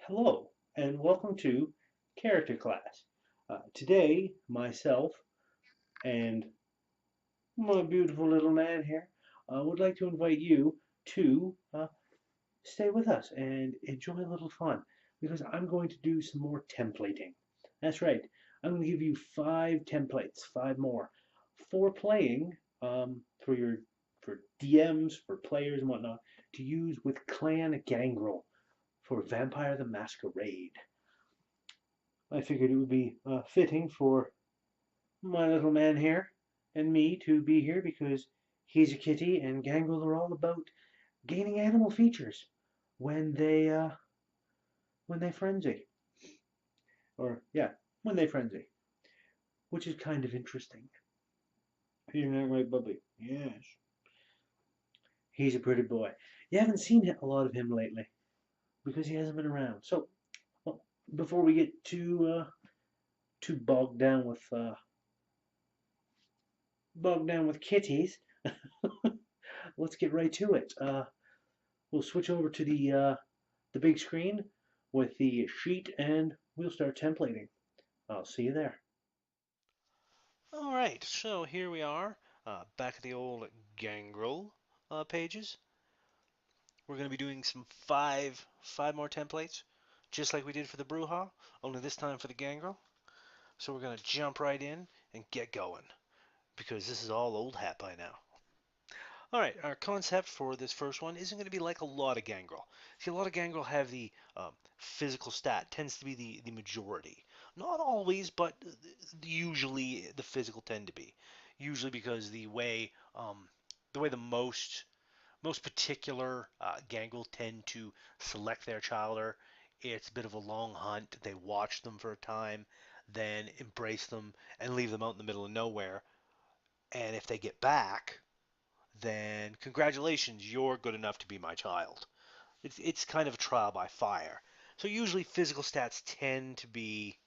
Hello, and welcome to Character Class. Today, myself and my beautiful little man here would like to invite you to stay with us and enjoy a little fun because I'm going to do some more templating. That's right, I'm going to give you 5 templates, 5 more, for playing for DMs, for players and whatnot, to use with Clan Gangrel for Vampire the Masquerade. I figured it would be fitting for my little man here and me to be here because he's a kitty and Gangrel are all about gaining animal features when they frenzy. Or yeah, when they frenzy, which is kind of interesting. Isn't that right, Bubby? Yes. He's a pretty boy. You haven't seen a lot of him lately because he hasn't been around. So, well, before we get too bogged down with kitties, let's get right to it. We'll switch over to the big screen with the sheet and we'll start templating. I'll see you there. All right, so here we are, back at the old Gangrel pages. We're going to be doing some five more templates, just like we did for the Bruja, only this time for the Gangrel. So we're going to jump right in and get going, because this is all old hat by now. All right, our concept for this first one isn't going to be like a lot of Gangrel. See, a lot of Gangrel have the physical stat, tends to be the majority. Not always, but usually the physical tend to be. Usually because the way the most particular Gangrel tend to select their childer, it's a bit of a long hunt. They watch them for a time, then embrace them and leave them out in the middle of nowhere. And if they get back, then congratulations, you're good enough to be my child. It's kind of a trial by fire. So usually physical stats tend to be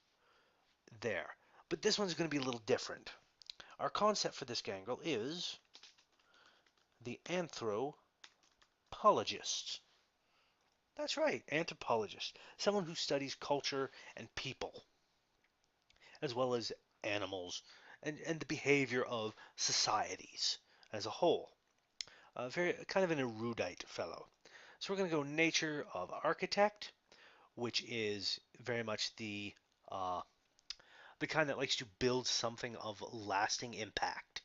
there. But this one's going to be a little different. Our concept for this gangrel is the anthropologist. That's right, anthropologist. Someone who studies culture and people, as well as animals and the behavior of societies as a whole. Very kind of an erudite fellow. So we're going to go nature of architect, which is very much the kind that likes to build something of lasting impact.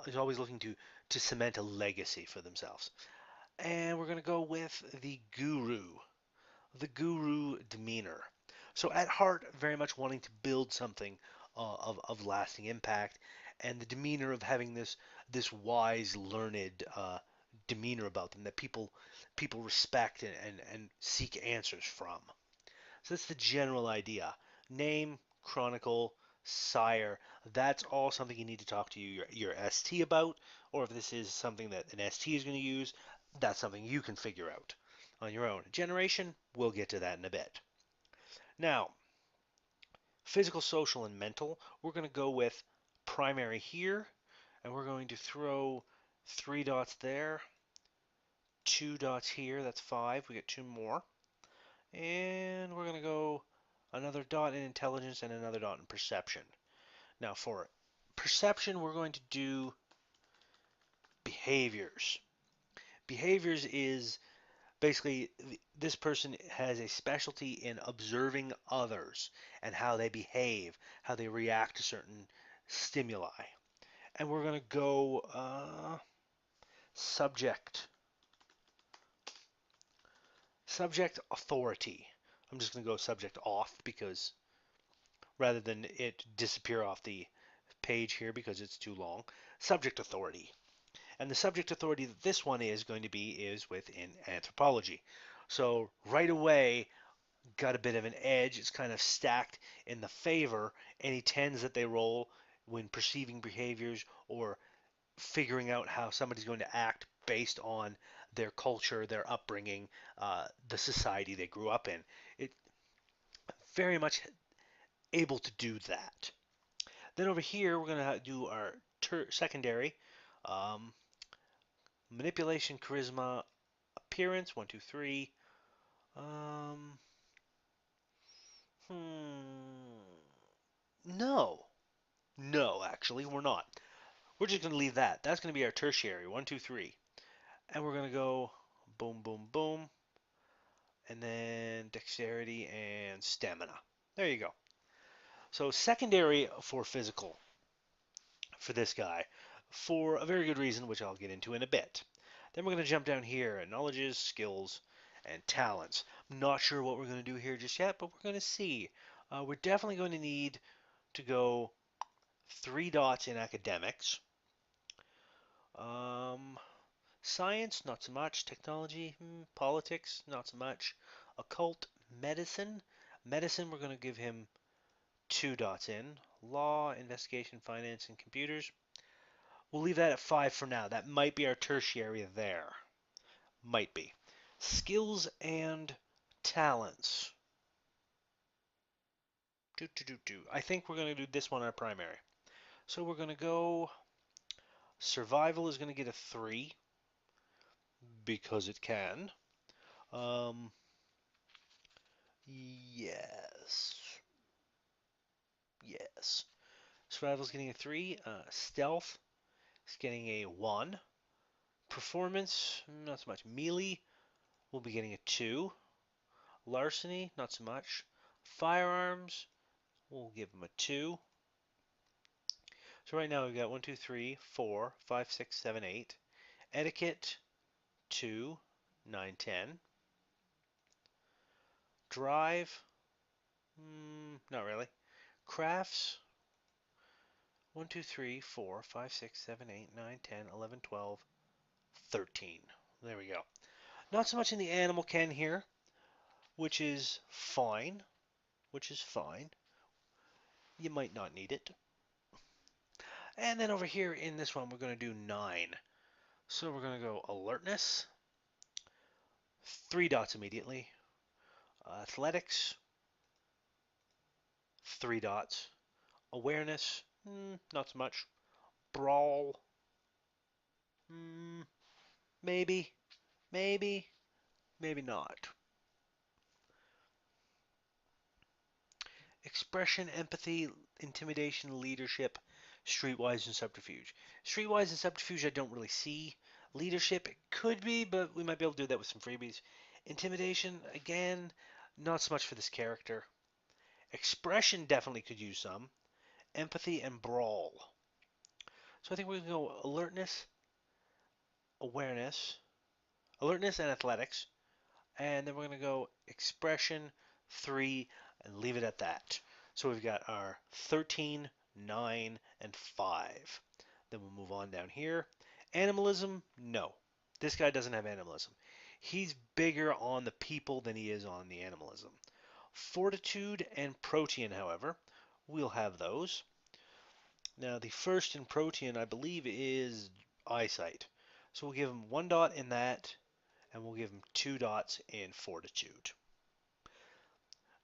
Is always looking to cement a legacy for themselves. And we're going to go with the guru demeanor. So at heart, very much wanting to build something of lasting impact, and the demeanor of having this wise, learned demeanor about them that people respect and seek answers from. So that's the general idea. Name, chronicle, sire. That's all something you need to talk to your ST about, or if this is something that an ST is going to use, that's something you can figure out on your own. Generation, we'll get to that in a bit. Now, physical, social, and mental, we're going to go with primary here, and we're going to throw 3 dots there, 2 dots here, that's 5, we get 2 more. And we're going to go another dot in intelligence and another dot in perception. Now for perception, we're going to do behaviors. Behaviors is basically this person has a specialty in observing others and how they behave, how they react to certain stimuli. And we're going to go subject. Subject authority. I'm just going to go subject off because rather than it disappear off the page here because it's too long. Subject authority. And the subject authority that this one is going to be is within anthropology. So right away, got a bit of an edge. It's kind of stacked in the favor. Any tens that they roll when perceiving behaviors or figuring out how somebody's going to act based on their culture, their upbringing, the society they grew up in. It very much able to do that. Then over here, we're going to do our secondary um, manipulation, charisma, appearance. One, two, three. Um, Hmm. No. No, actually, we're not. We're just going to leave that. That's going to be our tertiary. One, two, three. And we're going to go boom, boom, boom. And then dexterity and stamina. There you go. So secondary for physical for this guy for a very good reason, which I'll get into in a bit. Then we're going to jump down here at knowledges, skills, and talents. I'm not sure what we're going to do here just yet, but we're going to see. We're definitely going to need to go 3 dots in academics. Um, Science, not so much. Technology, politics, not so much. Occult, medicine. Medicine, we're going to give him 2 dots in. Law, investigation, finance, and computers. We'll leave that at 5 for now. That might be our tertiary there. Might be. Skills and talents. I think we're going to do this one our primary. So we're going to go. Survival is going to get a 3 because it can. Um, yes. Yes. Survival's getting a 3. Stealth is getting a 1. Performance, not so much. Melee will be getting a 2. Larceny, not so much. Firearms, we'll give them a 2. So right now we've got 1, 2, 3, 4, 5, 6, 7, 8. Etiquette, 2, 9, 10. Drive, not really. Crafts, 1, 2, 3, 4, 5, 6, 7, 8, 9, 10, 11, 12, 13. There we go. Not so much in the animal ken here, which is fine. Which is fine. You might not need it. And then over here in this one, we're going to do 9. So we're going to go alertness, 3 dots immediately. Athletics, 3 dots. Awareness, not so much. Brawl, mm, maybe, maybe, maybe not. Expression, empathy, intimidation, leadership, streetwise, and subterfuge. Streetwise and subterfuge, I don't really see. Leadership, it could be, but we might be able to do that with some freebies. Intimidation, again, not so much for this character. Expression definitely could use some. Empathy and brawl. So I think we're going to go alertness, awareness, alertness and athletics. And then we're going to go expression 3 and leave it at that. So we've got our 13, 9, and 5. Then we'll move on down here. Animalism, no. This guy doesn't have animalism. He's bigger on the people than he is on the animalism. Fortitude and protean, however, we'll have those. Now, the first in protean, I believe, is eyesight. So we'll give him 1 dot in that, and we'll give him 2 dots in fortitude.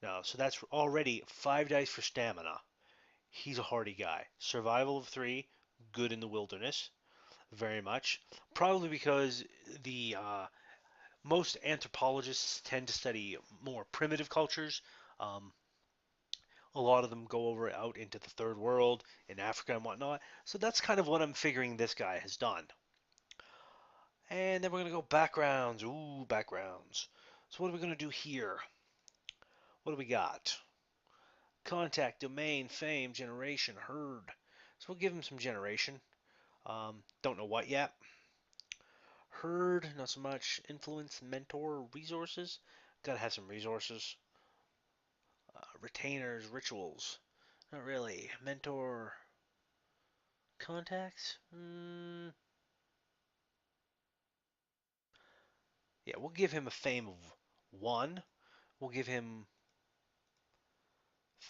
Now, so that's already 5 dice for stamina. He's a hardy guy. Survival of 3, good in the wilderness, very much. Probably because the most anthropologists tend to study more primitive cultures. Um, a lot of them go over out into the third world, in Africa and whatnot. So that's kind of what I'm figuring this guy has done. And then we're going to go backgrounds. Ooh, backgrounds. So what are we going to do here? What do we got? Contact, domain, fame, generation, herd. So we'll give him some generation. Don't know what yet. Herd, not so much. Influence, mentor, resources. Gotta have some resources. Retainers, rituals. Not really. Mentor, contacts. Yeah, we'll give him a fame of 1. We'll give him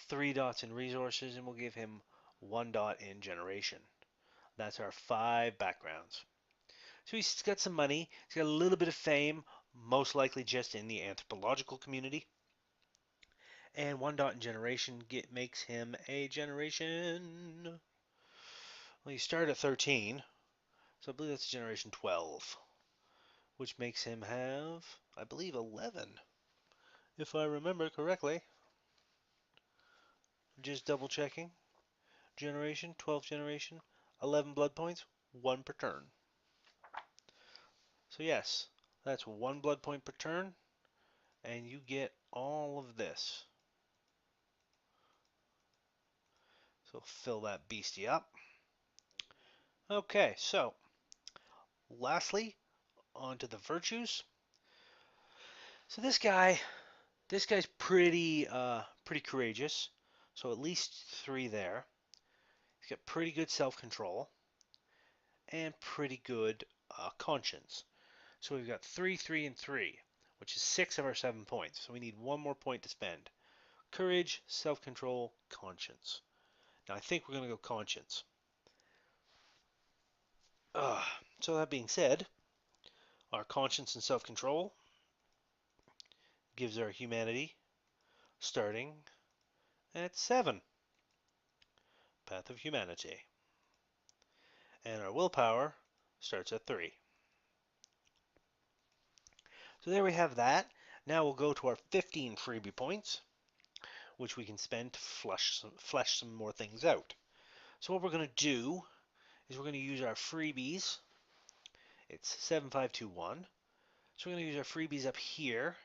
3 dots in resources, and we'll give him 1 dot in generation. That's our 5 backgrounds. So he's got some money. He's got a little bit of fame, most likely just in the anthropological community. And 1 dot in generation makes him a generation. Well, you start at 13, so I believe that's generation 12, which makes him have, I believe, 11, if I remember correctly. Just double checking. Generation, 12th generation, 11 blood points, 1 per turn. So yes, that's 1 blood point per turn, and you get all of this. So fill that beastie up. Okay, so lastly, on to the virtues. So this guy's pretty courageous. So at least 3 there. He's got pretty good self-control and pretty good conscience. So we've got 3, 3, and 3, which is 6 of our 7 points. So we need 1 more point to spend. Courage, self-control, conscience. Now I think we're going to go conscience. Uh, so that being said, our conscience and self-control gives our humanity starting at 7. Path of humanity. And our willpower starts at 3. So there we have that. Now we'll go to our 15 freebie points, which we can spend to flesh some more things out. So what we're going to do is we're going to use our freebies. It's 7521. So we're going to use our freebies up here.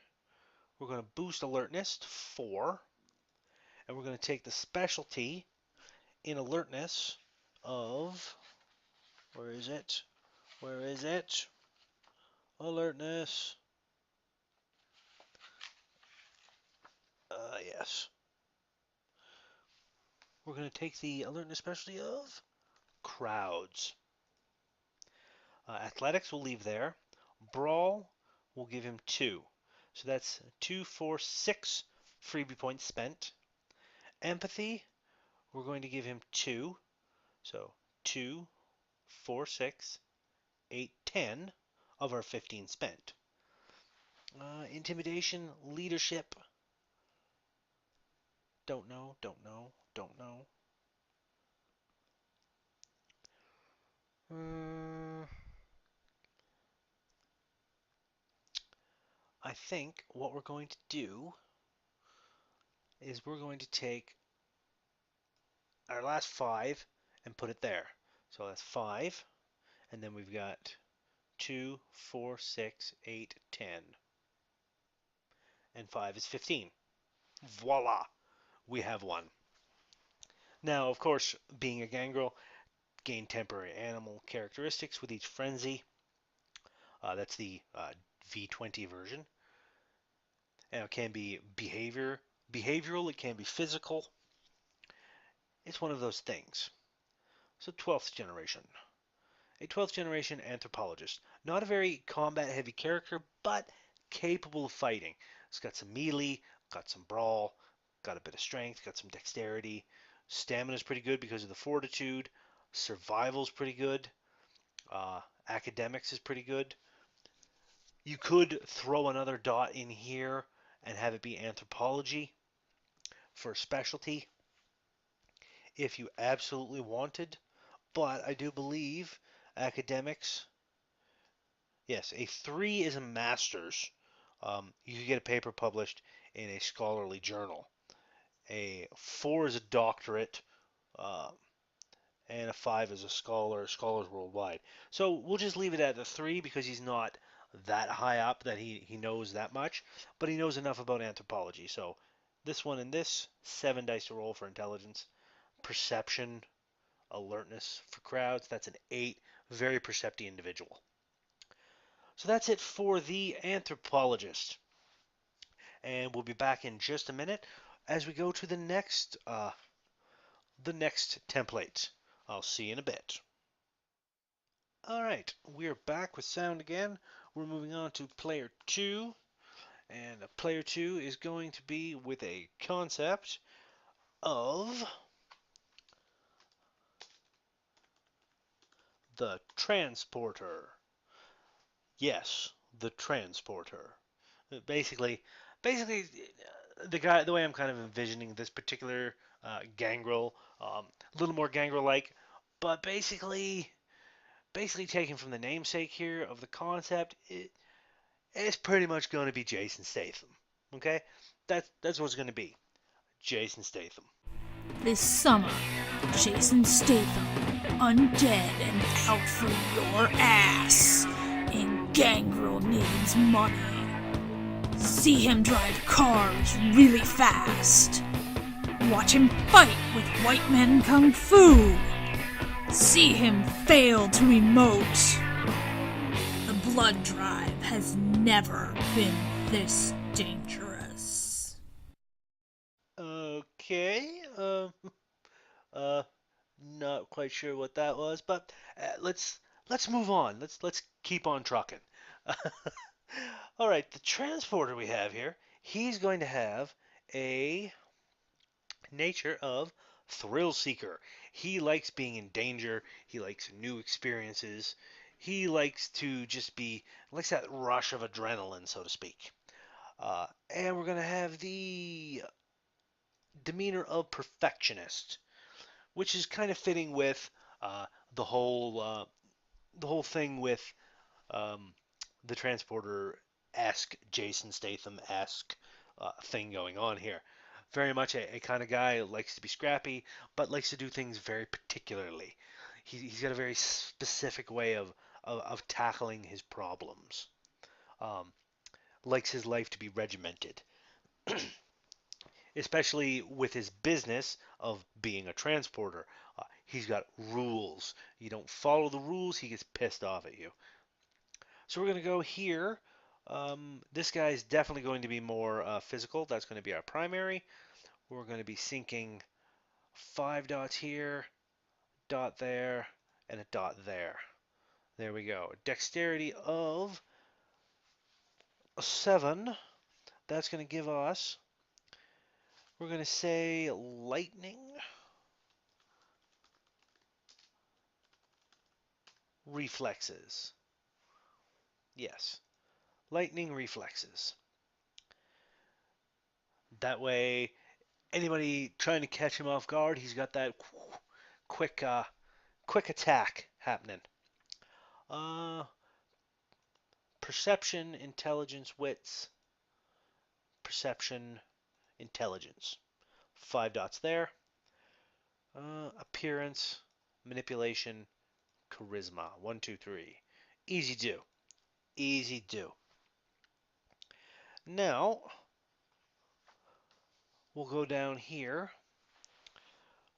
We're going to boost alertness to 4. And we're going to take the specialty in alertness of, where is it? Where is it? Alertness. Yes. We're going to take the alertness specialty of crowds. Athletics we'll leave there. Brawl will give him 2. So that's 2, 4, 6 freebie points spent. Empathy, we're going to give him 2. So 2, 4, 6, 8, 10 of our 15 spent. Intimidation, leadership, don't know, don't know, don't know. I think what we're going to do is we're going to take our last 5 and put it there. So that's 5, and then we've got 2, 4, 6, 8, 10, and 5 is 15. Voila! We have one. Now, of course, being a gangrel, gain temporary animal characteristics with each frenzy. That's the V20 version. And it can be behavioral, it can be physical. It's one of those things. So 12th generation. A 12th generation anthropologist. Not a very combat heavy character, but capable of fighting. It's got some melee, got some brawl, got a bit of strength, got some dexterity. Stamina's pretty good because of the fortitude. Survival's pretty good. Academics is pretty good. You could throw another dot in here and have it be anthropology for specialty if you absolutely wanted. But I do believe academics, yes, a 3 is a master's. You could get a paper published in a scholarly journal. A 4 is a doctorate, uh, and a 5 is a scholars worldwide. So we'll just leave it at a 3 because he's not that high up that he knows that much, but he knows enough about anthropology. So this one and this, 7 dice to roll for intelligence. Perception, alertness for crowds, that's an 8. Very perceptive individual. So that's it for the anthropologist. And we'll be back in just a minute as we go to the next template. I'll see you in a bit. All right, we're back with sound again. We're moving on to player 2, and player 2 is going to be with a concept of the transporter. Yes, the transporter. Basically, basically, the way I'm kind of envisioning this particular gangrel, a little more gangrel-like, but basically taken from the namesake here of the concept, it's pretty much going to be Jason Statham. Okay, that's what it's going to be, Jason Statham. This summer, Jason Statham, undead and out for your ass. And Gangrel needs money. See him drive cars really fast. Watch him fight with white men kung fu. See him fail to emote. The blood drive has never been this dangerous. Okay. Uh, Not quite sure what that was, but let's move on. Let's keep on trucking. All right, the transporter we have here, he's going to have a nature of thrill seeker. He likes being in danger. He likes new experiences. He likes to just be likes that rush of adrenaline, so to speak. And we're gonna have the demeanor of perfectionist, which is kind of fitting with uh, the whole uh, the whole thing with um, the transporter esque Jason Statham esque thing going on here. Very much a kind of guy who likes to be scrappy, but likes to do things very particularly. He's got a very specific way of tackling his problems. Um, Likes his life to be regimented, especially with his business of being a transporter. He's got rules. You don't follow the rules, he gets pissed off at you. So we're going to go here. This guy is definitely going to be more physical. That's going to be our primary. We're going to be sinking 5 dots here, dot there, and a dot there. There we go. Dexterity of a 7. That's going to give us, we're going to say lightning reflexes. Yes, lightning reflexes. That way, anybody trying to catch him off guard, he's got that quick, quick attack happening. Uh, Perception, intelligence, wits, perception, intelligence. 5 dots there. Appearance, manipulation, charisma. One, two, three. Easy do. Easy do. Now, we'll go down here.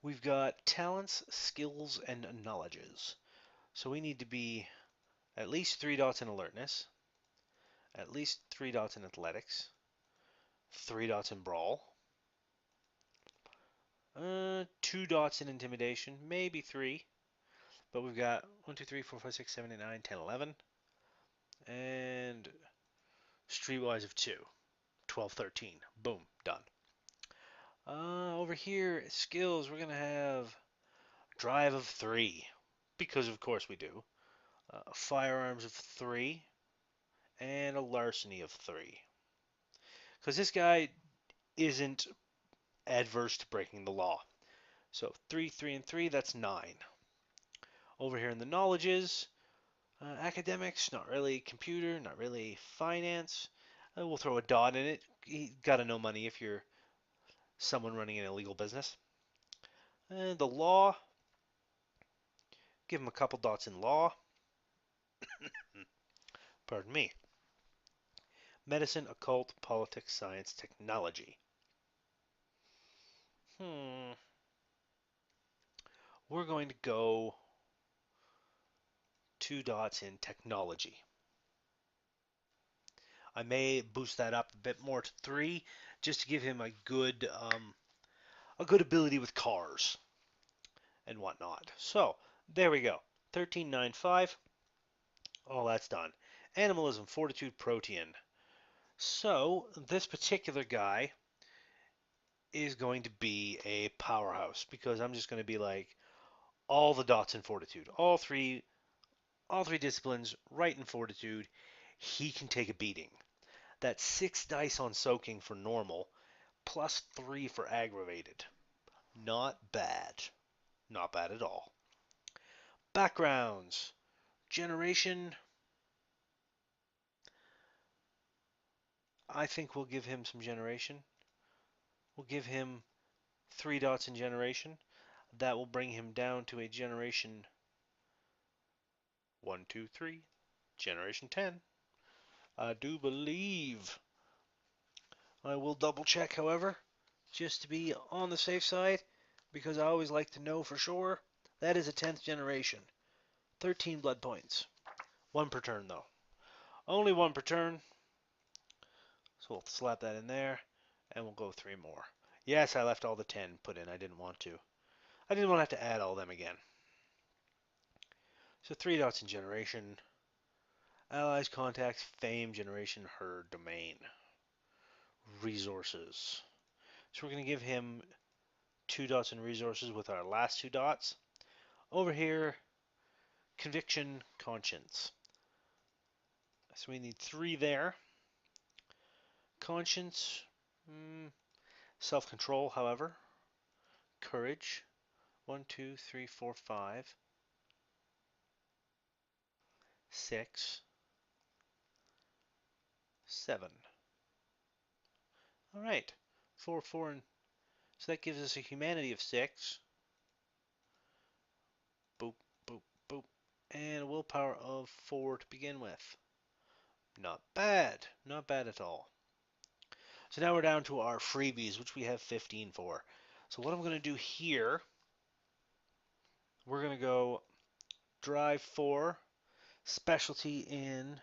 We've got talents, skills, and knowledges. So we need to be at least 3 dots in alertness, at least 3 dots in athletics, 3 dots in brawl, 2 dots in intimidation, maybe 3. But we've got 1, 2, 3, 4, 5, 6, 7, 8, 9, 10, 11. And streetwise of 2. 12, 13. Boom, done. Over here, skills, we're going to have drive of 3. Because of course we do. Firearms of 3. And a larceny of 3. Because this guy isn't adverse to breaking the law. So 3, 3, and 3, that's 9. Over here in the knowledges, academics, not really. Computer, not really. Finance, we'll throw a dot in it. You gotta know money if you're someone running an illegal business. And the law, give him a couple dots in law. Pardon me. Medicine, occult, politics, science, technology. Hmm. We're going to go 2 dots in technology. I may boost that up a bit more to 3, just to give him a good ability with cars and whatnot. So there we go. 1395. All that's done. Animalism, fortitude, protean. So this particular guy is going to be a powerhouse because I'm just going to be like all the dots in fortitude, all three disciplines right in fortitude. He can take a beating. That's 6 dice on soaking for normal, plus 3 for aggravated. Not bad. Not bad at all. Backgrounds. Generation. I think we'll give him some generation. We'll give him 3 dots in generation. That will bring him down to a generation 1, 2, 3, generation 10. I do believe. I will double check, however, just to be on the safe side, because I always like to know for sure. That is a 10th generation. 13 blood points. 1 per turn, though. Only 1 per turn. So we'll slap that in there, and we'll go 3 more. Yes, I left all the 10 put in. I didn't want to. I didn't want to have to add all them again. So 3 dots in generation. Allies, contacts, fame, generation, herd, domain. Resources. So we're going to give him 2 dots in resources with our last 2 dots. Over here, conviction, conscience. So we need 3 there. Conscience, self-control, however. Courage, 1, 2, 3, 4, 5, 6, 7. All right, 4, 4, and so that gives us a humanity of 6. Boop, boop, boop, and a willpower of 4 to begin with. Not bad, not bad at all. So now we're down to our freebies, which we have 15 for. So what I'm going to do here, we're going to go drive 4, specialty in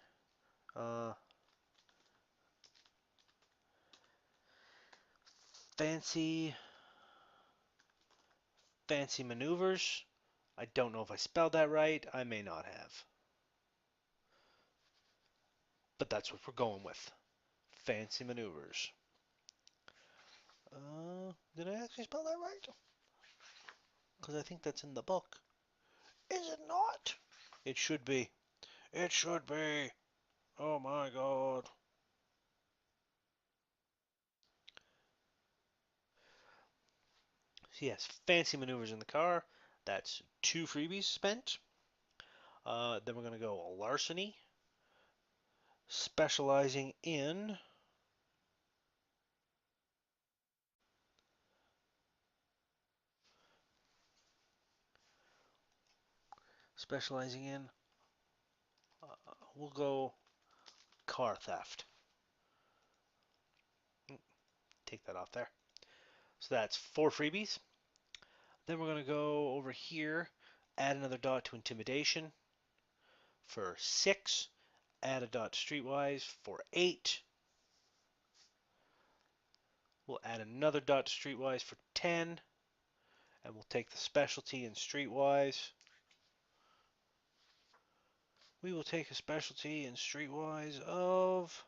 fancy maneuvers. I don't know if I spelled that right. I may not have. But that's what we're going with. Fancy maneuvers. Did I actually spell that right? Because I think that's in the book. Is it not? It should be. It should be. Oh my god. So yes, fancy maneuvers in the car. That's 2 freebies spent. Then we're going to go larceny. Specializing in we'll go car theft. Take that off there. So that's 4 freebies. Then we're going to go over here, add another dot to intimidation for 6, add a dot to streetwise for 8. We'll add another dot to streetwise for 10, and we'll take the specialty in streetwise. We will take a specialty in streetwise of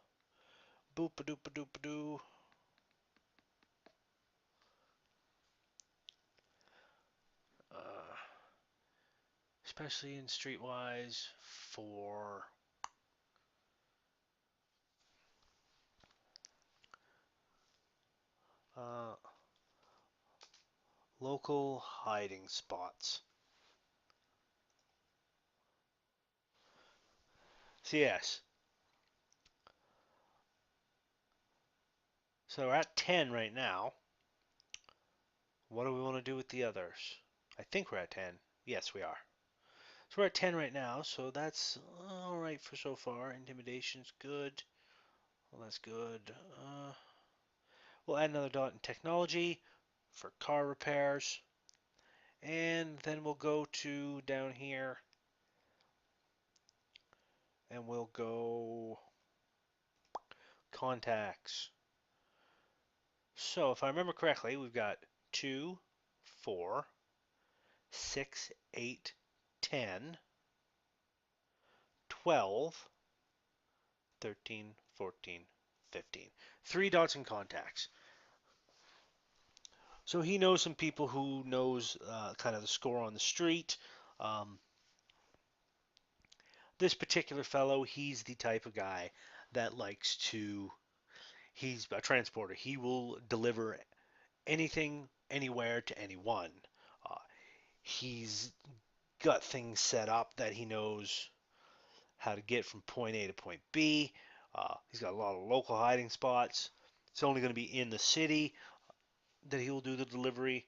boop-a-doop-a-doop-a-doo. Especially in streetwise for local hiding spots. So yes. So we're at 10 right now. What do we want to do with the others? I think we're at 10. Yes, we are. So we're at 10 right now, so that's alright for so far. Intimidation's good. Well, that's good. We'll add another dot in technology for car repairs. And then we'll go to down here and we'll go contacts. So if I remember correctly, we've got 2, 4, 6, 8, 10, 12, 13, 14, 15. 3 dots in contacts. So he knows some people who knows kind of the score on the street. This particular fellow, he's the type of guy that likes to, he's a transporter. He will deliver anything, anywhere to anyone. Uh, he's got things set up that he knows how to get from point A to point B. He's got a lot of local hiding spots. It's only going to be in the city. that he will do the delivery,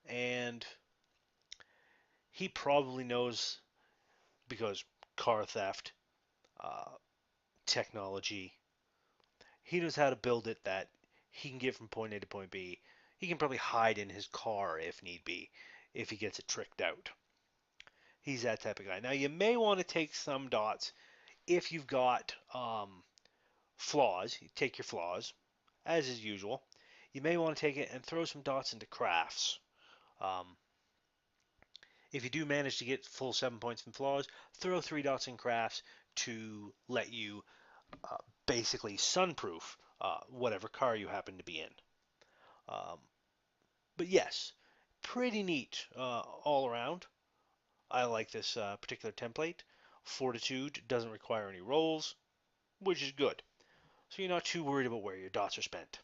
and he probably knows because car theft, uh, technology, he knows how to build it that he can get from point A to point B. He can probably hide in his car if need be, if he gets it tricked out. He's that type of guy. Now you may want to take some dots if you've got flaws. You take your flaws, as is usual. You may want to take it and throw some dots into crafts. Um, if you do manage to get full 7 points in flaws, throw 3 dots in crafts to let you uh, basically sunproof whatever car you happen to be in. Um, but yes, pretty neat all around. I like this particular template. Fortitude doesn't require any rolls, which is good. So you're not too worried about where your dots are spent.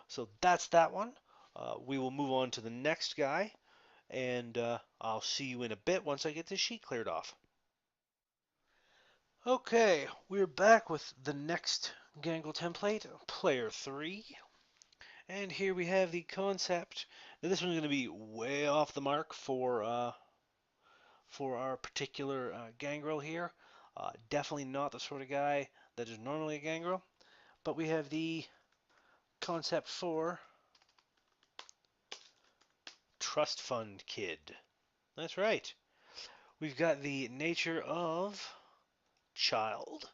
So that's that one. We will move on to the next guy, and I'll see you in a bit once I get this sheet cleared off. Okay, we're back with the next Gangrel template, Player 3. And here we have the concept. Now this one's going to be way off the mark for our particular Gangrel here. Definitely not the sort of guy that is normally a Gangrel. But we have the concept for Trust Fund Kid. That's right. We've got the nature of child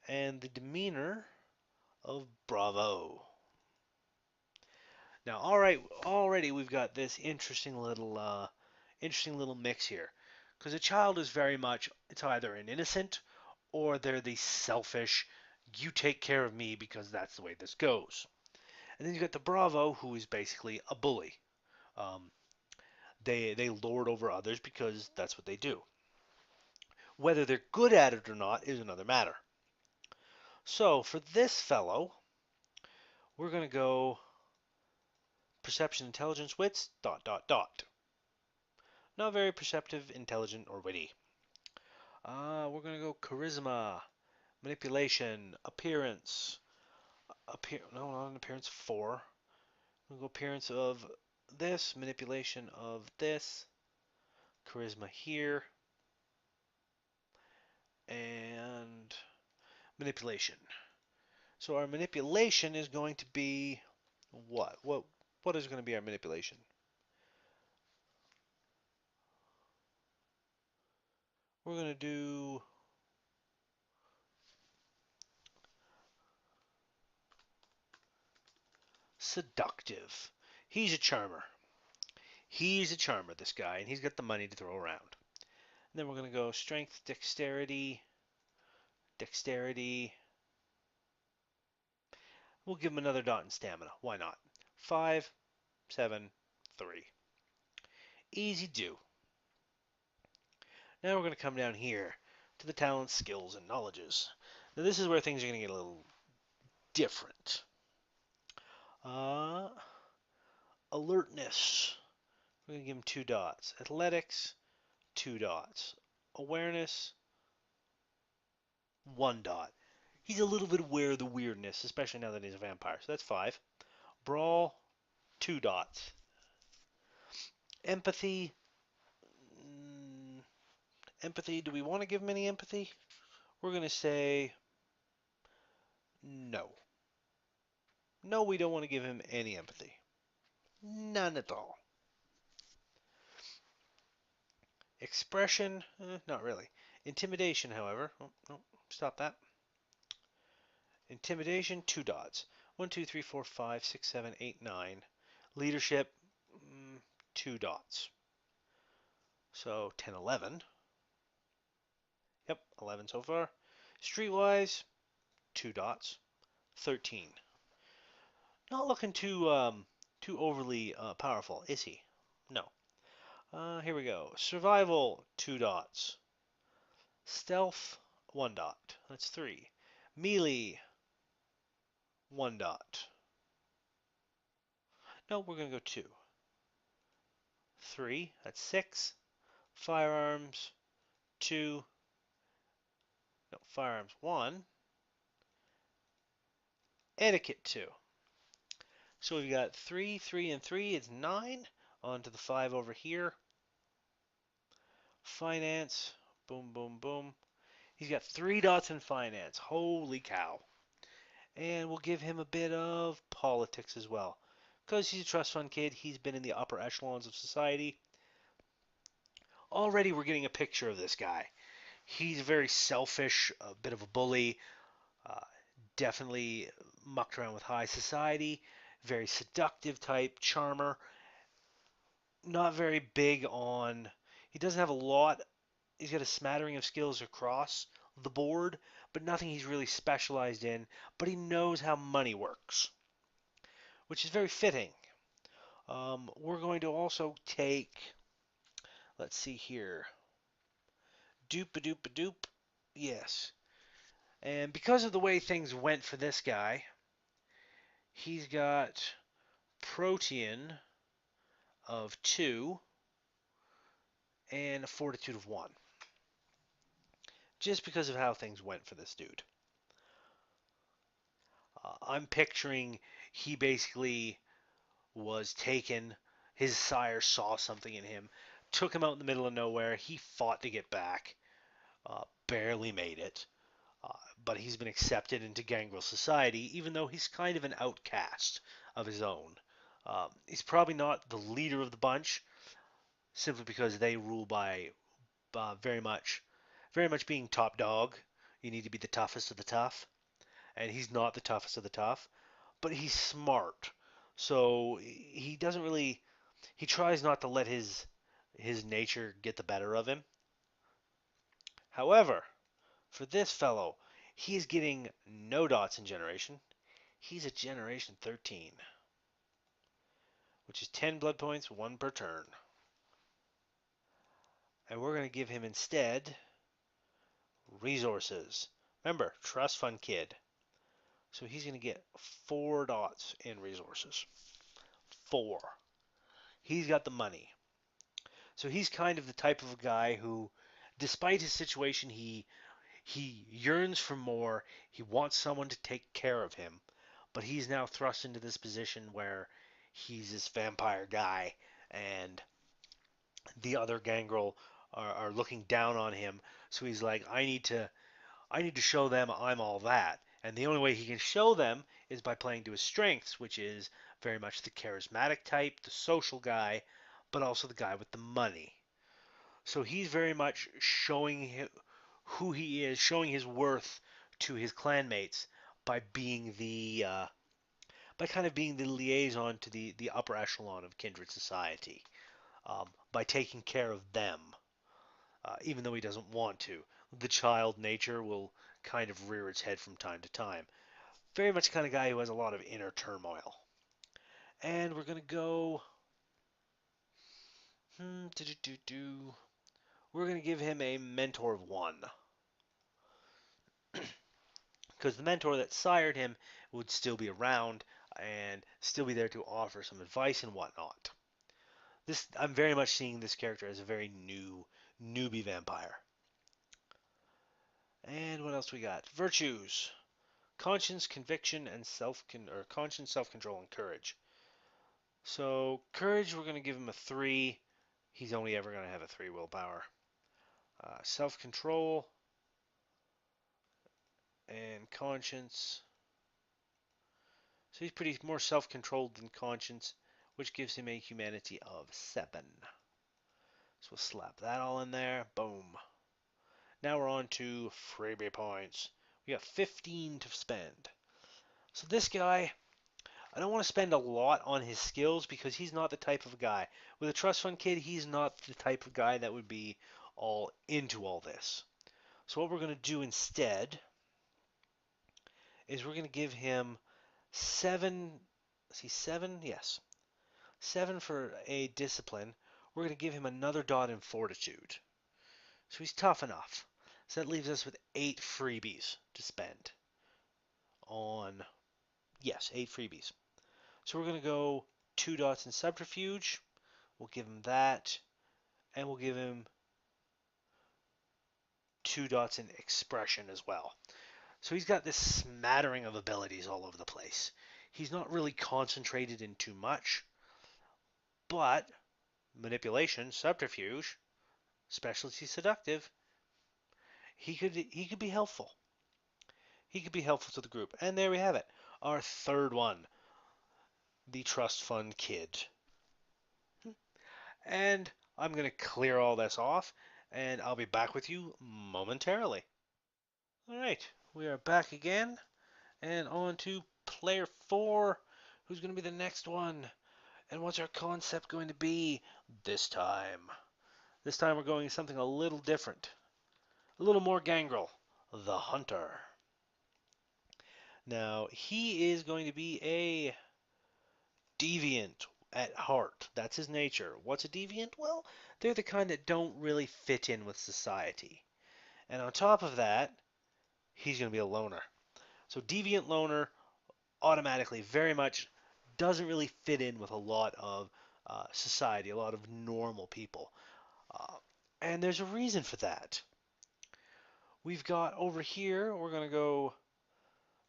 and the demeanor of bravo. Now, all right, already we've got this interesting little mix here, because a child is very much it's either an innocent or they're the selfish. You take care of me because that's the way this goes. And then you got the bravo, who is basically a bully. Um, they lord over others because that's what they do. Whether they're good at it or not is another matter. So for this fellow, we're going to go perception, intelligence, wits, dot, dot, dot. Not very perceptive, intelligent, or witty. We're going to go charisma, manipulation, appearance. No, not an appearance, 4. We'll go appearance of this, manipulation of this, charisma here, and manipulation. So our manipulation is going to be what? What is going to be our manipulation? We're going to do seductive. He's a charmer. He's a charmer, this guy, and he's got the money to throw around. And then we're going to go strength, dexterity, dexterity. We'll give him another dot in stamina. Why not? 5, 7, 3. Easy do. Now we're going to come down here to the talents, skills, and knowledges. Now this is where things are going to get a little different. Alertness. We're going to give him 2 dots. Athletics, 2 dots. Awareness, 1 dot. He's a little bit aware of the weirdness, especially now that he's a vampire. So that's 5. Brawl, 2 dots. Empathy. Empathy. Do we want to give him any empathy? We're going to say no. No, we don't want to give him any empathy. None at all. Expression, not really. Intimidation, however. Oh, no, stop that. Intimidation, 2 dots. 1, 2, 3, 4, 5, 6, 7, 8, 9. Leadership, 2 dots. So 10, 11. Yep, 11 so far. Streetwise, 2 dots. 13. Not looking too overly powerful, is he? No. Here we go. Survival, 2 dots. Stealth, 1 dot. That's 3. Melee, 1 dot. No, we're going to go 2. 3, that's 6. Firearms, 2. No, firearms, 1. Etiquette, 2. So we've got 3, 3, and 3. It's 9. On to the 5 over here. Finance. Boom, boom, boom. He's got 3 dots in finance. Holy cow. And we'll give him a bit of politics as well. Because he's a trust fund kid, he's been in the upper echelons of society. Already we're getting a picture of this guy. He's very selfish, a bit of a bully, uh, definitely mucked around with high society, very seductive type, charmer, not very big on. He doesn't have a lot. He's got a smattering of skills across the board, but nothing he's really specialized in. But he knows how money works, which is very fitting. We're going to also take, let's see here, doop a doop a doop. Yes. And because of the way things went for this guy, he's got protean of 2 and a fortitude of 1. Just because of how things went for this dude. I'm picturing he basically was taken, his sire saw something in him, took him out in the middle of nowhere, he fought to get back, barely made it, uh, but he's been accepted into Gangrel society, even though he's kind of an outcast of his own. He's probably not the leader of the bunch, simply because they rule by very much being top dog. You need to be the toughest of the tough, and he's not the toughest of the tough, but he's smart. So he doesn't really he tries not to let his nature get the better of him. However, for this fellow, he is getting no dots in generation. He's a generation 13, which is 10 blood points, 1 per turn. And we're going to give him instead resources. Remember, trust fund kid. So he's going to get 4 dots in resources. 4. He's got the money. So he's kind of the type of guy who, despite his situation, he yearns for more. He wants someone to take care of him. But he's now thrust into this position where he's this vampire guy, and the other gangrel are looking down on him. So he's like, I need to show them I'm all that. And the only way he can show them is by playing to his strengths, which is very much the charismatic type, the social guy, but also the guy with the money. So he's very much showing who he is, showing his worth to his clanmates by being by kind of being the liaison to the upper echelon of kindred society, by taking care of them, even though he doesn't want to. The child nature will kind of rear its head from time to time. Very much the kind of guy who has a lot of inner turmoil. And we're going to go. We're going to give him a mentor of 1. Because the mentor that sired him would still be around and still be there to offer some advice and whatnot. I'm very much seeing this character as a very newbie vampire. And what else we got? Virtues: conscience, conviction, and conscience, self-control, and courage. So courage, we're going to give him a 3. He's only ever going to have a 3 willpower. Self-control and conscience. So he's pretty more self-controlled than conscience, which gives him a humanity of 7. So we'll slap that all in there. Boom. Now we're on to freebie points. We got 15 to spend. So this guy, I don't want to spend a lot on his skills because he's not the type of guy. With a trust fund kid, he's not the type of guy that would be all into all this. So what we're going to do instead is we're going to give him 7. See, 7? Yes. 7 for a discipline. We're going to give him another dot in fortitude. So he's tough enough. So that leaves us with 8 freebies to spend on, yes, 8 freebies. So we're going to go 2 dots in subterfuge. We'll give him that. And we'll give him 2 dots in expression as well. So he's got this smattering of abilities all over the place. He's not really concentrated in too much, but manipulation, subterfuge, specialty seductive, he could be helpful. He could be helpful to the group. And there we have it. Our third one, the trust fund kid. And I'm going to clear all this off, and I'll be back with you momentarily. All right, we are back again, and on to player 4, who's going to be the next one. And what's our concept going to be this time? This time we're going something a little different, a little more Gangrel, the Hunter. Now, he is going to be a deviant at heart. That's his nature. What's a deviant? Well, they're the kind that don't really fit in with society. And on top of that, he's going to be a loner. So deviant loner automatically very much doesn't really fit in with a lot of society, a lot of normal people. Uh, and there's a reason for that. We've got over here, we're going to go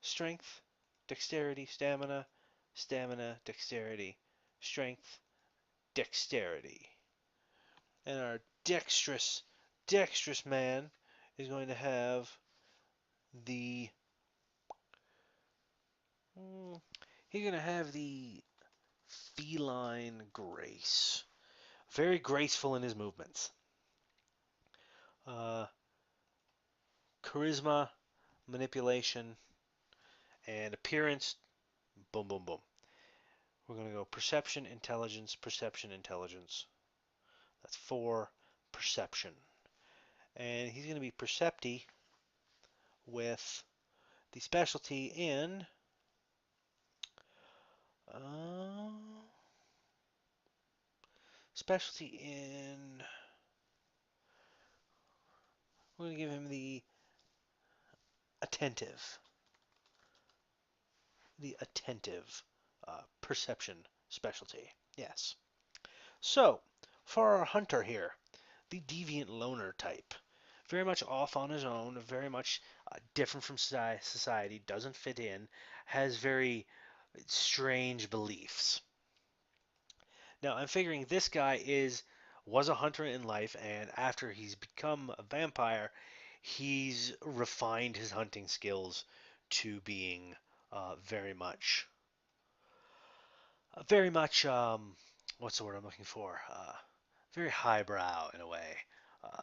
strength, dexterity, stamina, stamina, dexterity, strength, dexterity. And our dexterous man is going to have the he's going to have the feline grace. Very graceful in his movements. Uh, Charisma, manipulation, and appearance. Boom, boom, boom. We're going to go perception, intelligence, perception, intelligence. That's 4 perception. And he's going to be percepty with the specialty in uh, specialty in we're going to give him the attentive. The attentive perception specialty. Yes. So, for our hunter here, the deviant loner type. Very much off on his own, very much different from society, doesn't fit in, has very strange beliefs. Now, I'm figuring this guy was a hunter in life, and after he's become a vampire, he's refined his hunting skills to being very much, what's the word I'm looking for? Very highbrow in a way. Uh,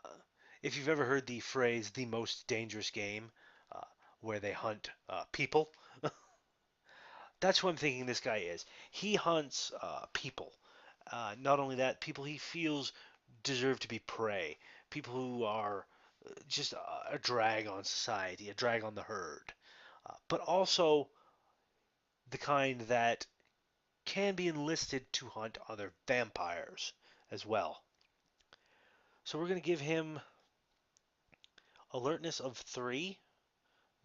if you've ever heard the phrase "the most dangerous game," uh, where they hunt people, that's what I'm thinking this guy is. He hunts people. Not only that, people he feels deserve to be prey. People who are just a drag on society, a drag on the herd. But also the kind that can be enlisted to hunt other vampires as well. So we're going to give him alertness of 3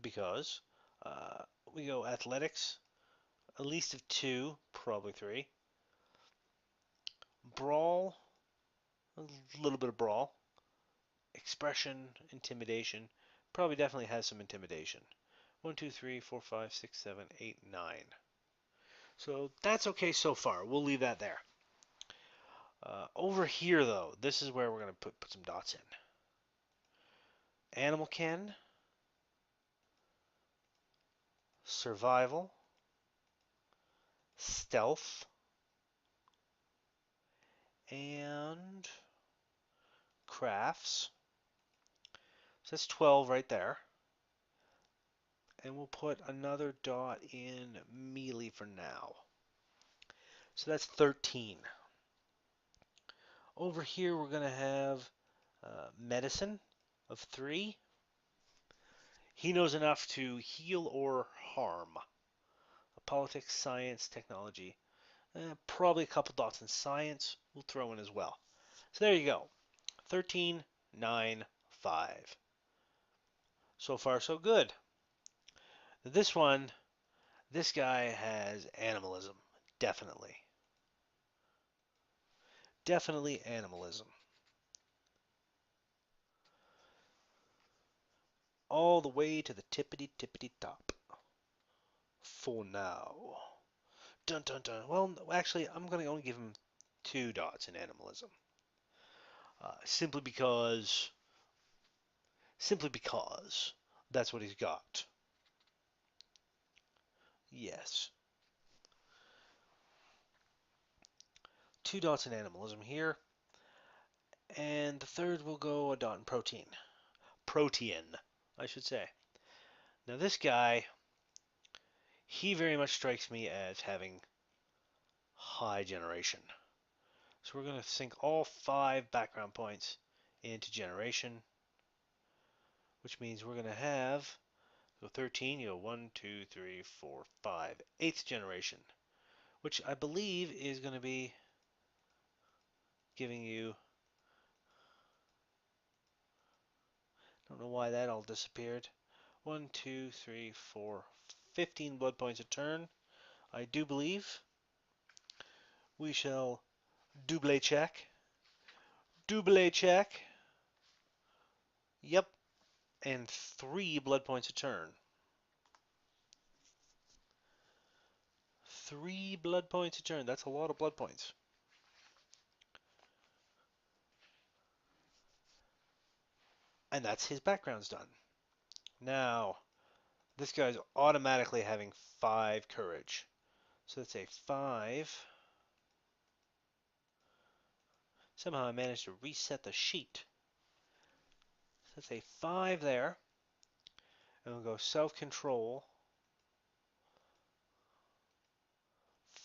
because we go athletics, at least of 2, probably 3. Brawl, a little bit of brawl. Expression, intimidation, probably definitely has some intimidation. 1, 2, 3, 4, 5, 6, 7, 8, 9. So that's okay so far. We'll leave that there. Over here, though, this is where we're going to put some dots in. Animal kin, survival, stealth, and crafts. So that's 12 right there. And we'll put another dot in melee for now. So that's 13. Over here we're going to have medicine of 3. He knows enough to heal or harm. Politics, science, technology. Probably a couple dots in science we'll throw in as well. So there you go. 13, 9, 5. So far so good. This one, this guy has animalism. Definitely. Definitely animalism. All the way to the tippity top. For now. Dun dun dun. Well, actually, I'm going to only give him 2 dots in animalism. Simply because. Simply because. That's what he's got. Yes. 2 dots in animalism here. And the third will go a dot in protein. Protean, I should say. Now this guy, he very much strikes me as having high generation. So we're going to sink all 5 background points into generation, which means we're going to have, so 13, you go 1, 2, 3, 4, 5, 8th generation, which I believe is going to be giving you, don't know why that all disappeared, 1, 2, 3, 4, 15 blood points a turn. I do believe we shall double check. Double check. Yep. And 3 blood points a turn. 3 blood points a turn. That's a lot of blood points. And that's his background's done. Now, this guy's automatically having 5 courage. So let's say 5. Somehow I managed to reset the sheet. So let's say 5 there. And we'll go self-control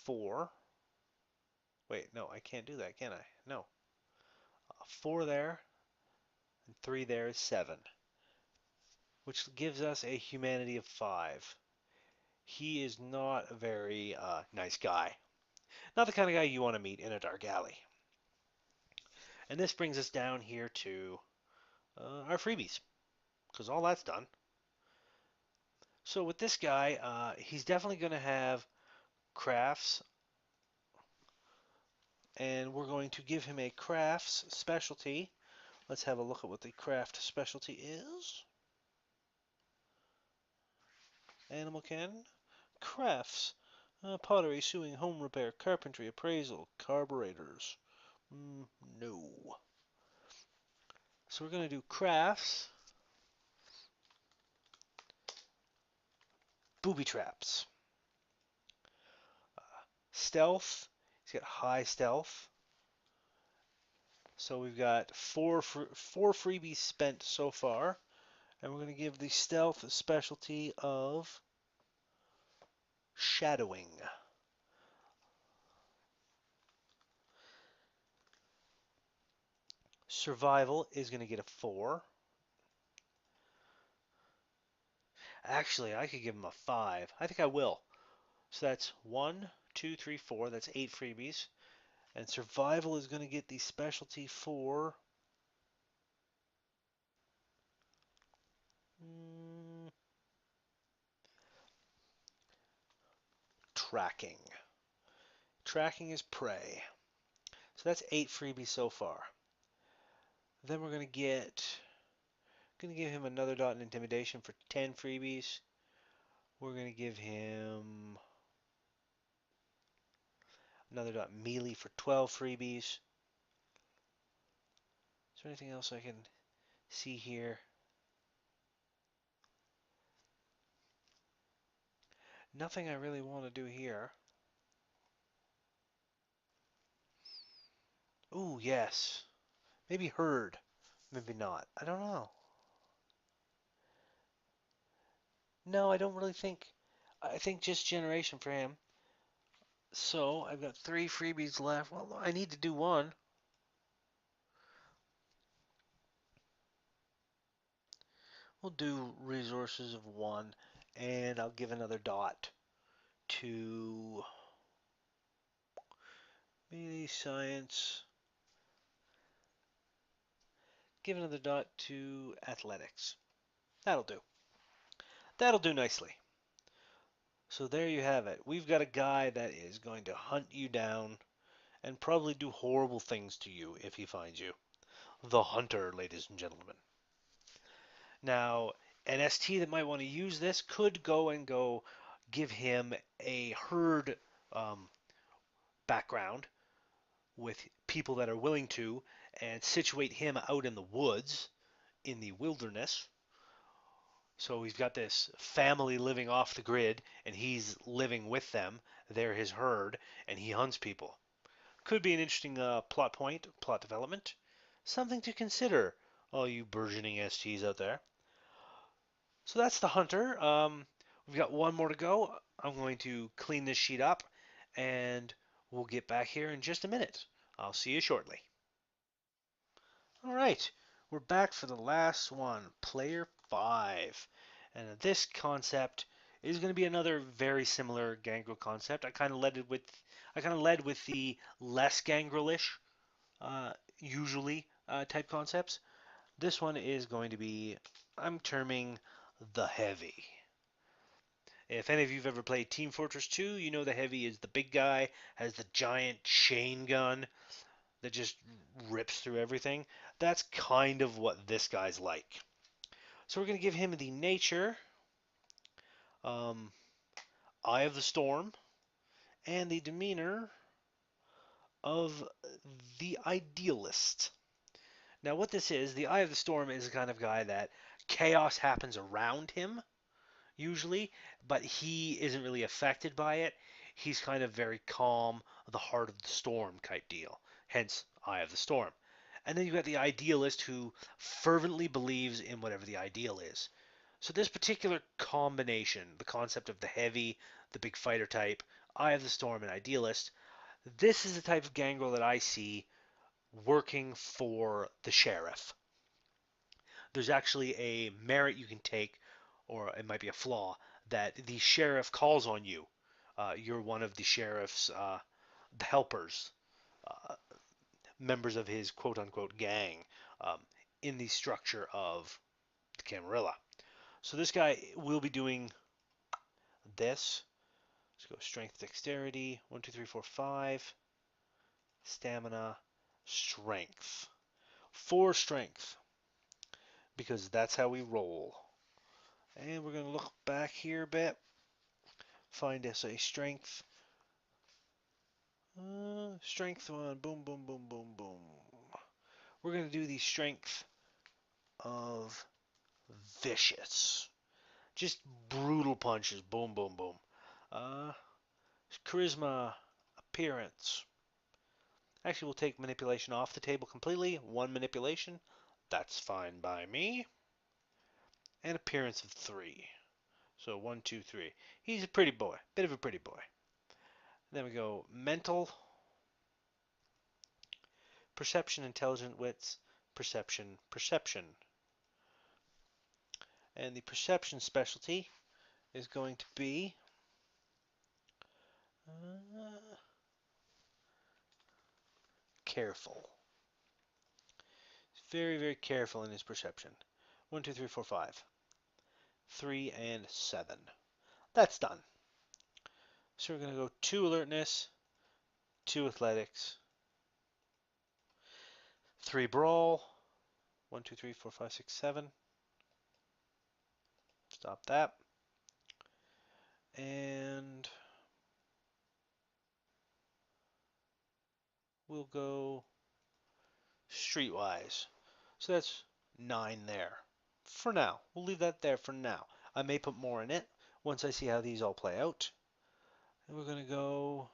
4. Wait, no, I can't do that, can I? No. 4 there, and 3 there is 7. Which gives us a humanity of 5. He is not a very nice guy. Not the kind of guy you want to meet in a dark alley. And this brings us down here to our freebies, because all that's done. So with this guy, he's definitely going to have crafts, and we're going to give him a crafts specialty. Let's have a look at what the craft specialty is. Animal cannon, crafts, pottery, sewing, home repair, carpentry, appraisal, carburetors. No. So we're going to do crafts, booby traps, stealth. He's got high stealth. So we've got four freebies spent so far, and we're going to give the stealth a specialty of shadowing. Survival is going to get a 4. Actually, I could give him a 5. I think I will. So that's 1, 2, 3, 4. That's 8 freebies. And survival is going to get the specialty for tracking. Tracking is prey. So that's 8 freebies so far. Then we're going to give him another dot in intimidation for 10 freebies. We're going to give him another dot melee for 12 freebies. Is there anything else I can see here? Nothing I really want to do here. Ooh, yes. Maybe herd. Maybe not. I don't know. No, I don't really think. I think just generation for him. So I've got 3 freebies left. Well, I need to do one. We'll do resources of 1, and I'll give another dot to melee science. Give another dot to athletics. That'll do. That'll do nicely. So there you have it. We've got a guy that is going to hunt you down and probably do horrible things to you if he finds you. The Hunter, ladies and gentlemen. Now, an ST that might want to use this could go give him a herd um, background with people that are willing to, and situate him out in the woods, in the wilderness. So he's got this family living off the grid, and he's living with them. They're his herd, and he hunts people. Could be an interesting plot point, plot development. Something to consider, all you burgeoning STs out there. So that's the hunter. We've got one more to go. I'm going to clean this sheet up, and we'll get back here in just a minute. I'll see you shortly. All right, we're back for the last one, player 5. And this concept is going to be another very similar Gangrel concept. I kind of led with the less Gangrelish, usually type concepts. This one is going to be, I'm terming the heavy. If any of you've ever played Team Fortress 2, you know the heavy is the big guy, has the giant chain gun that just rips through everything. That's kind of what this guy's like. So we're going to give him the nature, um, Eye of the Storm, and the demeanor of the Idealist. Now, what this is, the Eye of the Storm is the kind of guy that chaos happens around him, usually, but he isn't really affected by it. He's kind of very calm, the heart of the storm type deal. Hence, Eye of the Storm. And then you've got the idealist who fervently believes in whatever the ideal is. So this particular combination, the concept of the heavy, the big fighter type, Eye of the Storm, and idealist, this is the type of gangrel that I see working for the sheriff. There's actually a merit you can take, or it might be a flaw, that the sheriff calls on you. You're one of the sheriff's the helpers, uh, members of his quote unquote gang um, in the structure of the Camarilla. So this guy will be doing this. Let's go strength, dexterity, 1, 2, 3, 4, 5, stamina, strength. 4 strength, because that's how we roll. And we're going to look back here a bit. Find us a strength. Strength 1. Boom, boom, boom, boom, boom. We're going to do the strength of vicious. Just brutal punches. Boom, boom, boom. Uh, charisma, appearance. Actually, we'll take manipulation off the table completely. 1 manipulation. That's fine by me. And appearance of 3. So 1, 2, 3. He's a pretty boy. Bit of a pretty boy. Then we go mental, perception, intelligent wits, perception, perception. And the perception specialty is going to be careful. Very, very careful in his perception. 1, 2, 3, 4, 5. 3 and 7. That's done. So we're going to go 2 alertness, 2 athletics, 3 brawl. 1, 2, 3, 4, 5, 6, 7. Stop that. And we'll go streetwise. So that's 9 there. For now. We'll leave that there for now. I may put more in it once I see how these all play out. And we're going to go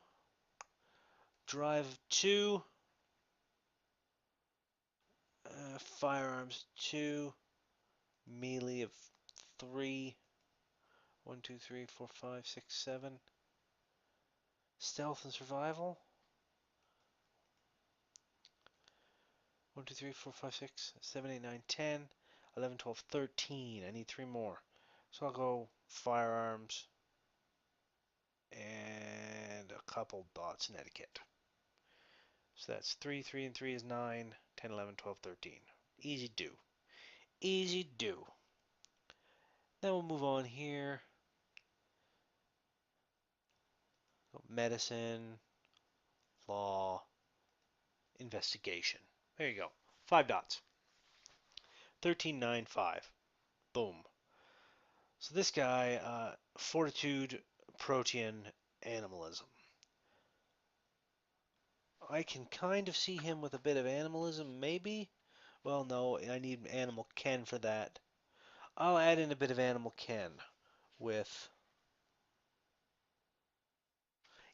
drive 2, firearms 2, melee of 3, 1, 2, 3, 4, 5, 6, 7, stealth and survival, 1, 2, 3, 4, 5, 6, 7, 8, 9, 10, 11, 12, 13. I need 3 more. So I'll go firearms and a couple dots in etiquette. So that's 3, 3, and 3 is 9, 10, 11, 12, 13. Easy do. Easy do. Then we'll move on here. Medicine, law, investigation. There you go. 5 dots. 13, 9, 5. Boom. So this guy, fortitude, protean, animalism. I can kind of see him with a bit of animalism, maybe. Well, no, I need animal Ken for that. I'll add in a bit of animal Ken with,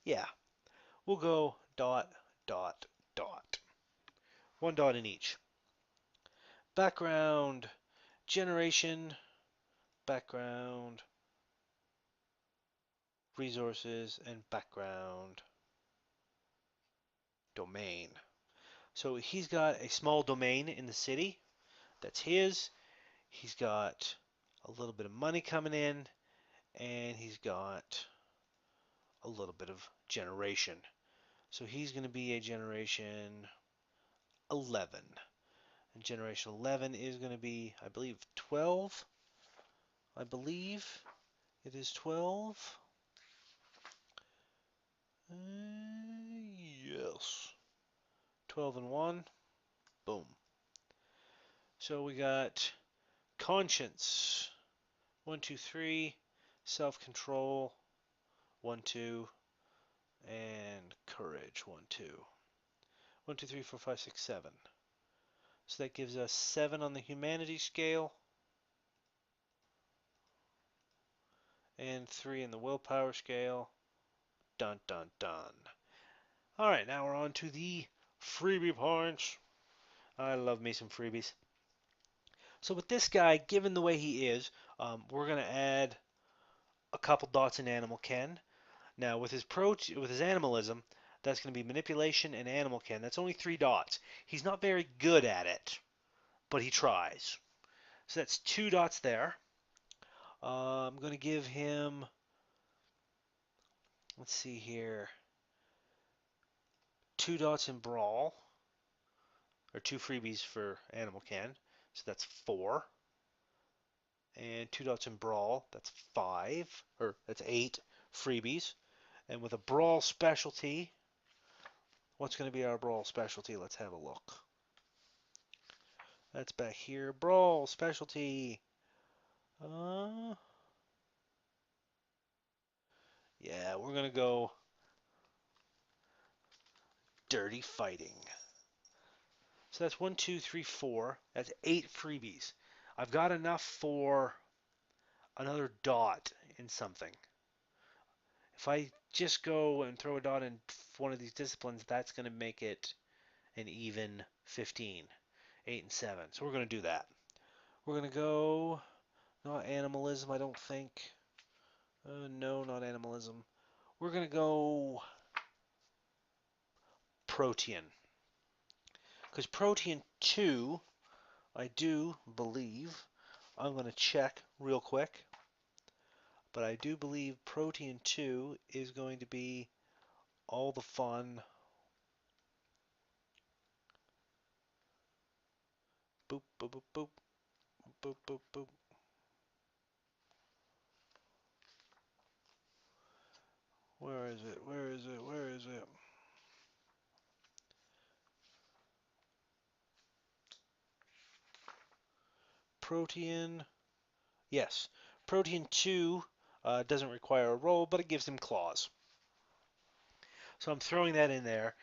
yeah, we'll go dot, dot, dot. One dot in each. Background, generation, background, resources, and background, domain. So he's got a small domain in the city. That's his. He's got a little bit of money coming in, and he's got a little bit of generation. So he's going to be a generation 11. And generation 11 is going to be, I believe, 12. I believe it is 12. Yes. 12 and 1. Boom. So we got conscience. 1, 2, 3. Self-control. 1, 2. And courage. 1, 2. 1, 2, 3, 4, 5, 6, 7. So that gives us 7 on the humanity scale. And 3 in the willpower scale. Dun dun dun. Alright, now we're on to the freebie points. I love me some freebies. So with this guy, given the way he is, we're going to add a couple dots in Animal Ken. Now with his animalism, that's going to be manipulation and Animal Ken. That's only 3 dots. He's not very good at it, but he tries. So that's 2 dots there. I'm going to give him, let's see here, 2 dots in Brawl, or 2 freebies for Animal Ken. So that's 4. And 2 dots in Brawl, that's 5, or that's 8 freebies. And with a Brawl specialty, what's going to be our Brawl specialty? Let's have a look. That's back here. Brawl specialty. Yeah, we're going to go dirty fighting. So that's 1, 2, 3, 4. That's 8 freebies. I've got enough for another dot in something. If I just go and throw a dot in one of these disciplines, that's going to make it an even 15. 8 and 7. So we're going to do that. We're going to go, not animalism, I don't think. No, not animalism. We're going to go protean. Because protean 2, I do believe, I'm going to check real quick, but I do believe protean 2 is going to be all the fun. Boop, boop, boop, boop, boop, boop, boop. Where is it? Where is it? Where is it? Protean. Yes. Protean 2 doesn't require a roll, but it gives him claws. So I'm throwing that in there.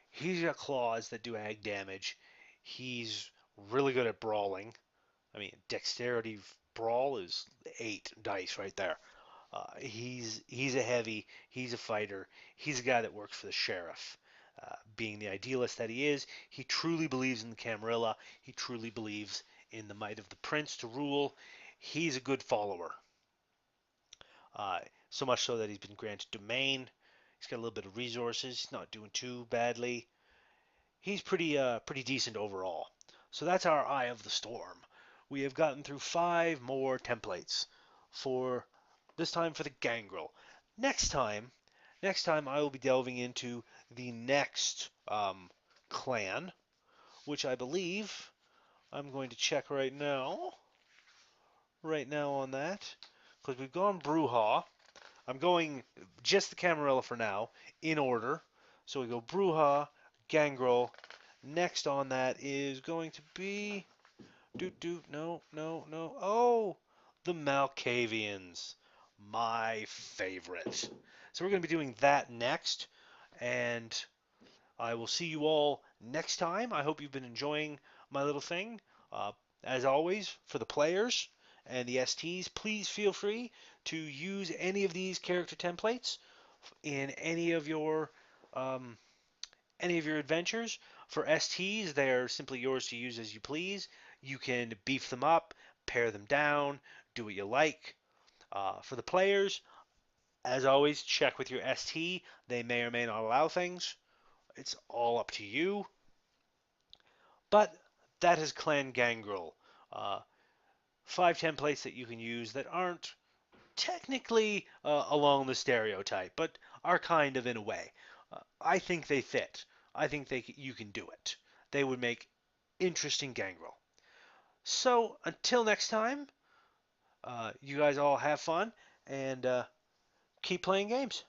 He's got claws that do ag damage. He's really good at brawling. I mean, dexterity brawl is 8 dice right there. He's a heavy. He's a fighter. He's a guy that works for the sheriff. Being the idealist that he is, he truly believes in the Camarilla. He truly believes in the might of the prince to rule. He's a good follower. So much so that he's been granted domain. He's got a little bit of resources. He's not doing too badly. He's pretty decent overall. So that's our Eye of the Storm. We have gotten through 5 more templates for this time for the Gangrel. Next time I will be delving into the next clan, which I believe I'm going to check right now on that, because we've gone Bruja. I'm going just the Camarilla for now, in order. So we go Bruja, Gangrel. Next on that is going to be... no, no, no. Oh, the Malkavians. My favorite. So we're going to be doing that next. And I will see you all next time. I hope you've been enjoying my little thing. Uh, as always, for the players and the STs, please feel free to use any of these character templates in um, any of your adventures. For STs, they're simply yours to use as you please. You can beef them up, pare them down, do what you like. For the players, as always, check with your ST. They may or may not allow things. It's all up to you. But that is Clan Gangrel. Uh, 5 templates that you can use that aren't technically along the stereotype, but are kind of in a way. I think they fit. I think you can do it. They would make interesting Gangrel. So until next time, you guys all have fun and keep playing games.